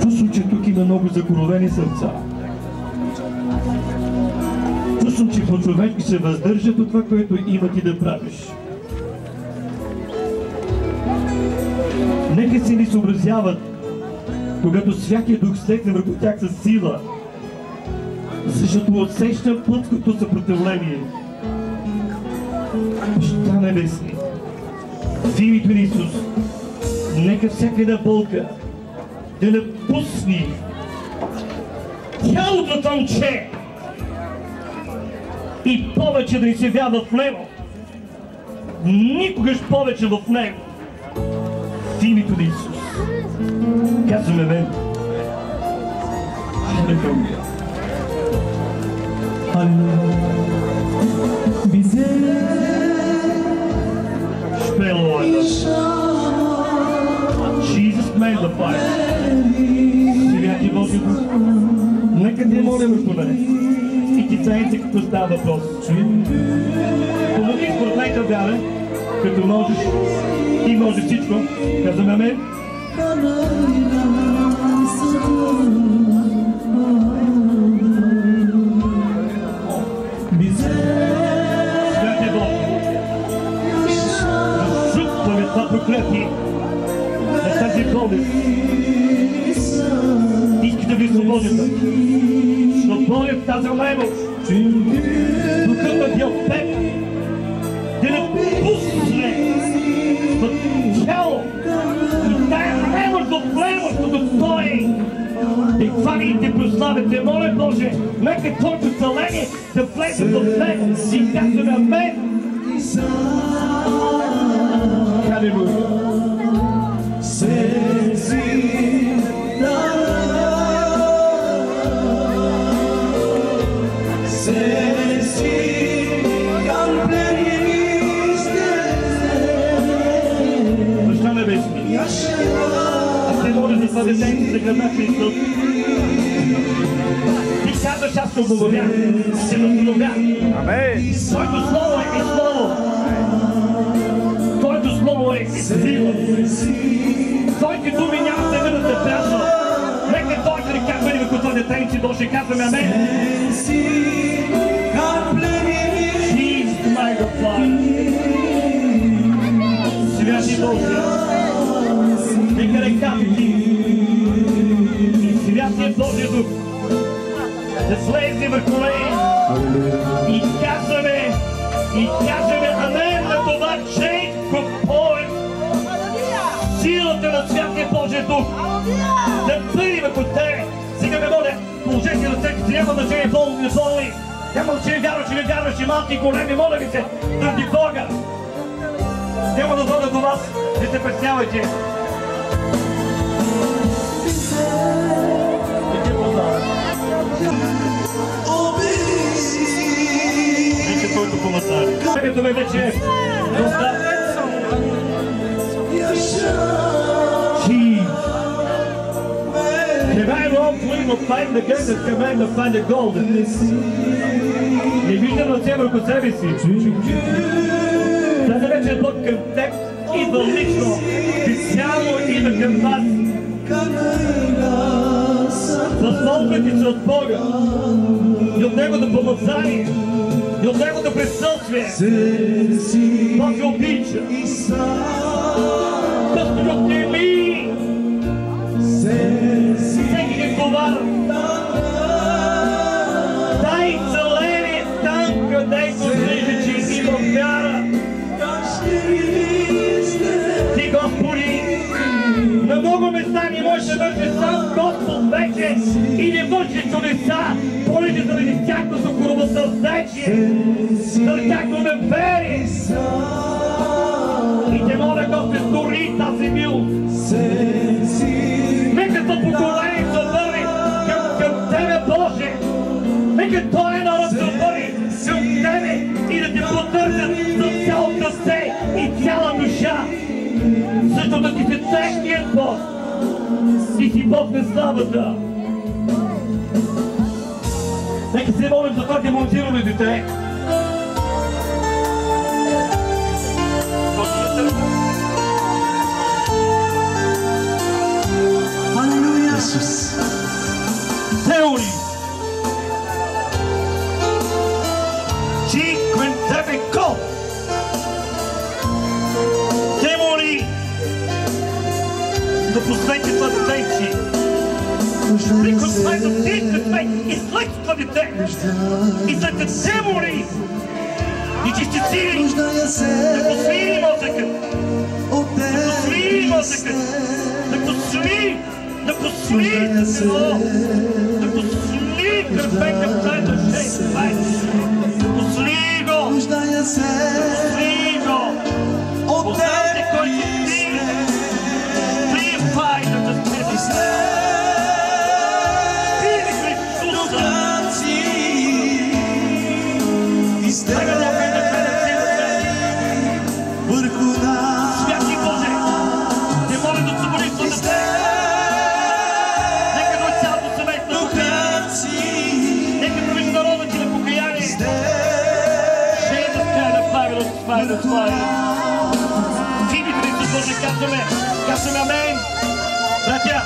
Чувствам, че тук има много закоровени сърца. Чувствам, че по-човешки се въздържат от това, което има ти да правиш. Нека се ни съобразяват, когато Святия Дух слезе върху тях със сила, защото усещам плътското съпротивление. Баща Небесни, в името на Исус, нека всяка една болка да напусни тялото на това момче и повече да ни се вярва в него. Никогаш повече в него. В името на Исус. Казваме мен. Халелуя. Spell, Lord. Jesus magnified. Сега ти Божи Дух. Нека ти моля върху мен. И ти цените като става въпрос. Помоги според най-та вяра, като можеш. Ти можеш всичко. Казваме мен. Святия Бог, разжупваме това проклятие на тази болест. Иска да ви свободите. Свободен в тази лемост. Духът на Диопет да напусне в тяло и тая лемост в лемост да стои. И хвали и те прославяте, моля Боже, нека Твоето целение да влезе в мен и казваме амен. Халелуя. Баща Небесни, аз те моля за това детенце за кръвта Христос. Ти казваш, аз се облагодя, се възстановя. Твоето слово е слово. Твоето слово е сила. Твоите думи няма да бъдат напразно. Нека Той да ни казва върху това детенце, Боже, казваме амен. Jesus, my God. Святи Боже, нека реката Ти и Святия Божия Дух да слезе върху нея и казваме амен на това чейко поле. Силата на Святия Божия Дух да бъде върху тебе. Сега ме моля, положете ръцете си, няма значение болни, не болни. Няма значение вярваш или вярваш и малки и големи, моля ви се, заради Бога. Няма да дойда до вас, не се преснявайте. Вече Твоето помазание. Като ме вече е доста. If I wrong clean will find the good that command to find the gold. Не виждам ръце върху себе си. Тази вече Бог към теб идва лично, специално идва към вас. Възползвайте се от Бога и от Неговото помазание и от Неговото присъствие. Бог ви обича. Господи, отнеми всеки неговар. Дай целение там, където вижда, че има вяра. Ти, Господи, на много места не може да върши сам Господ вече и не върши чудеса, понеже заради тяхното коровосърдечие, заради тяхното неверие. И те моля, Господи, стори тази милост. Нека това поколение се върне към Тебе, Боже. Нека този народ се върне към Тебе и да Те потърсят с цяло сърце и цяла душа. Защото Ти си техният Бог. Ти си Бог на славата. Нека се молим за това демонтираме дете. да посвети това дете си. Прикосвай до тихка тве и след това дете. И след дете моли. И чисти сили. Да посвири мозъкът. Да посвири мозъкът. Да посви. Да посви. Да посви кърпека в тази душе. Да посви го. Да посви го. Оставте който ти. Приемай да те спеси. Святи Боже, не моля да отсвободиш това дете. Нека да е цялото семейство. Нека да вижда народа ти на покаяние. Jesus kind of fire. Силите ни с Боже, казваме амен. Братя,